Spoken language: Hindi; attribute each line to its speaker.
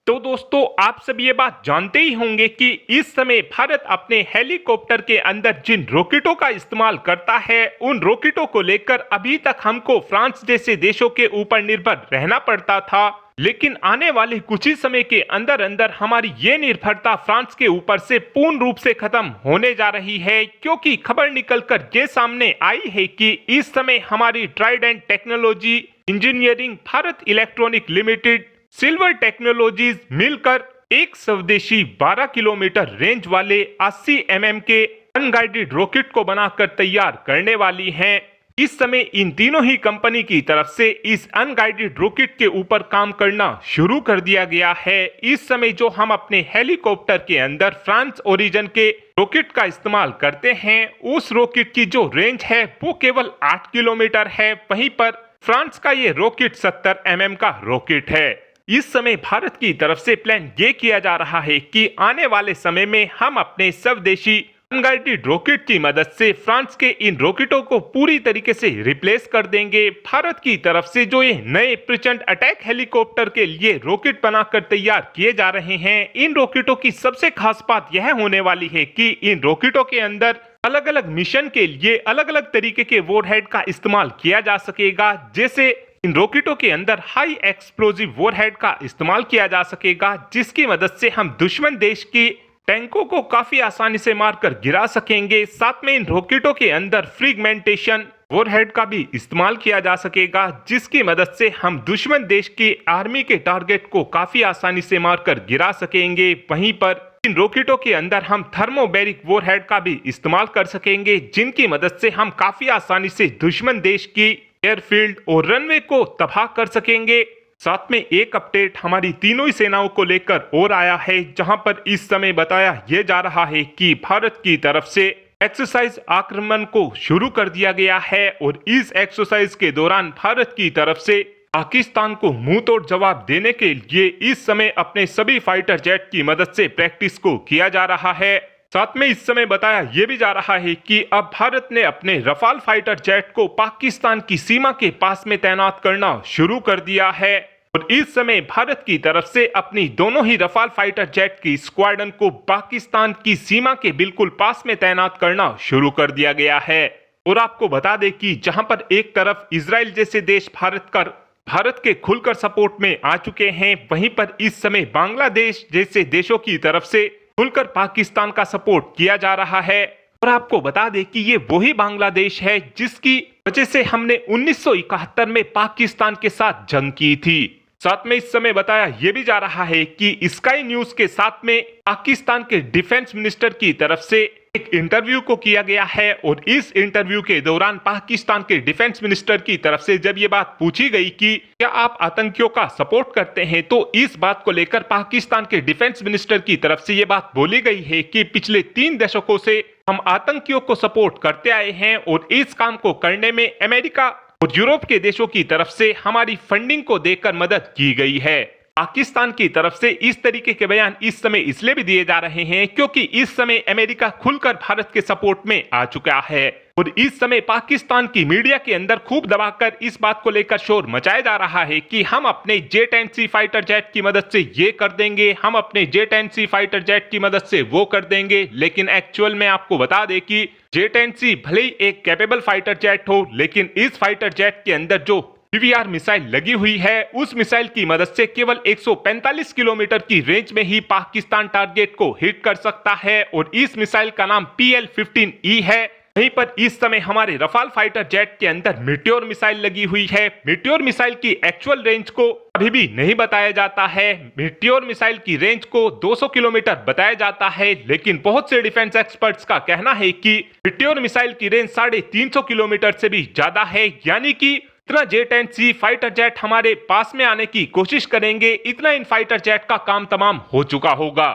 Speaker 1: तो दोस्तों, आप सब ये बात जानते ही होंगे कि इस समय भारत अपने हेलीकॉप्टर के अंदर जिन रॉकेटों का इस्तेमाल करता है, उन रॉकेटों को लेकर अभी तक हमको फ्रांस जैसे देशों के ऊपर निर्भर रहना पड़ता था। लेकिन आने वाले कुछ ही समय के अंदर अंदर हमारी ये निर्भरता फ्रांस के ऊपर से पूर्ण रूप से खत्म होने जा रही है, क्योंकि खबर निकलकर ये सामने आई है कि इस समय हमारी Trident technology engineering, Bharat electronic limited, silver technologies मिलकर एक स्वदेशी 12 किलोमीटर रेंज वाले 80 के अनगाइडेड रॉकेट को बनाकर तैयार करने वाली हैं। इस समय इन तीनों ही कंपनी की तरफ से इस अनगाइडेड रॉकेट के ऊपर काम करना शुरू कर दिया गया है। इस समय जो हम अपने हेलीकॉप्टर के अंदर फ्रांस ओरिजिन के रॉकेट का इस्तेमाल करते हैं, उस रॉकेट की जो रेंज है वो केवल 8 किलोमीटर है। वहीं पर फ्रांस का ये रॉकेट 70 का रॉकेट है। इस समय भारत की तरफ से प्लान ये किया जा रहा है कि आने वाले समय में हम अपने स्वदेशी अनगाइडेड रॉकेट की मदद से फ्रांस के इन रॉकेटों को पूरी तरीके से रिप्लेस कर देंगे। भारत की तरफ से जो ये नए प्रचंड अटैक हेलीकॉप्टर के लिए रॉकेट बनाकर तैयार किए जा रहे हैं, इन रॉकेटों की सबसे खास बात यह होने वाली है कि इन रॉकेटों के अंदर अलग अलग मिशन के लिए अलग अलग तरीके के वॉरहेड का इस्तेमाल किया जा सकेगा। जैसे इन रॉकेटों के अंदर हाई एक्सप्लोजिव वॉरहेड का इस्तेमाल किया जा सकेगा, जिसकी मदद से हम दुश्मन देश की टैंकों को काफी आसानी से मारकर गिरा सकेंगे। साथ में इन रॉकेटों के अंदर फ्रेगमेंटेशन वॉरहेड का भी इस्तेमाल किया जा सकेगा, जिसकी मदद से हम दुश्मन देश की आर्मी के टारगेट को काफी आसानी से मारकर गिरा सकेंगे। वहीं पर इन रॉकेटों के अंदर हम थर्मोबैरिक वॉरहेड का भी इस्तेमाल कर सकेंगे, जिनकी मदद से हम काफी आसानी से दुश्मन देश की एयरफील्ड और रनवे को तबाह कर सकेंगे। साथ में एक अपडेट हमारी तीनों ही सेनाओं को लेकर और आया है, जहां पर इस समय बताया यह जा रहा है कि भारत की तरफ से एक्सरसाइज आक्रमण को शुरू कर दिया गया है और इस एक्सरसाइज के दौरान भारत की तरफ से पाकिस्तान को मुंह तोड़ जवाब देने के लिए इस समय अपने सभी फाइटर जेट की मदद से प्रैक्टिस को किया जा रहा है। साथ में इस समय बताया यह भी जा रहा है कि अब भारत ने अपने रफाल फाइटर जेट को पाकिस्तान की सीमा के पास में तैनात करना शुरू कर दिया है और इस समय भारत की तरफ से अपनी दोनों ही रफाल फाइटर जेट की स्क्वाड्रन को पाकिस्तान की सीमा के बिल्कुल पास में तैनात करना शुरू कर दिया गया है। और आपको बता दें कि जहां पर एक तरफ इजराइल जैसे देश भारत के खुलकर सपोर्ट में आ चुके हैं, वहीं पर इस समय बांग्लादेश जैसे देशों की तरफ से खुलकर पाकिस्तान का सपोर्ट किया जा रहा है। और आपको बता दें कि ये वही बांग्लादेश है जिसकी वजह से हमने 1971 में पाकिस्तान के साथ जंग की थी। साथ में इस समय बताया यह भी जा रहा है कि स्काई न्यूज के साथ में पाकिस्तान के डिफेंस मिनिस्टर की तरफ से एक इंटरव्यू को किया गया है और इस इंटरव्यू के दौरान पाकिस्तान के डिफेंस मिनिस्टर की तरफ से जब ये बात पूछी गई कि क्या आप आतंकियों का सपोर्ट करते हैं, तो इस बात को लेकर पाकिस्तान के डिफेंस मिनिस्टर की तरफ से ये बात बोली गई है कि पिछले 3 दशकों से हम आतंकियों को सपोर्ट करते आए हैं और इस काम को करने में अमेरिका और यूरोप के देशों की तरफ से हमारी फंडिंग को देकर मदद की गई है। पाकिस्तान की तरफ से इस तरीके के बयान इस समय इसलिए भी दिए जा रहे हैं क्योंकि इस समय अमेरिका खुलकर भारत के सपोर्ट में आ चुका है और इस समय पाकिस्तान की मीडिया के अंदर खूब दबाकर इस बात को लेकर शोर मचाया जा रहा है कि हम अपने J-10C फाइटर जेट की मदद से ये कर देंगे, हम अपने J-10C फाइटर जेट की मदद से वो कर देंगे। लेकिन एक्चुअल में आपको बता दें कि J-10C भले ही एक कैपेबल फाइटर जेट हो, लेकिन इस फाइटर जेट के अंदर जो PVR मिसाइल लगी हुई है, उस मिसाइल की मदद से केवल 145 किलोमीटर की रेंज में ही पाकिस्तान टारगेट को हिट कर सकता है और इस मिसाइल का नाम PL-15E है। वहीं पर इस समय हमारे रफाल फाइटर जेट के अंदर मीटियोर मिसाइल लगी हुई है। मीटियोर मिसाइल की एक्चुअल रेंज को अभी भी नहीं बताया जाता है। मीटियोर मिसाइल की रेंज को 200 किलोमीटर बताया जाता है, लेकिन बहुत से डिफेंस एक्सपर्ट्स का कहना है कि मीटियोर मिसाइल की रेंज 350 किलोमीटर से भी ज्यादा है, यानी कि इतना J-10C फाइटर जेट हमारे पास में आने की कोशिश करेंगे, इतना इन फाइटर जेट का काम तमाम हो चुका होगा।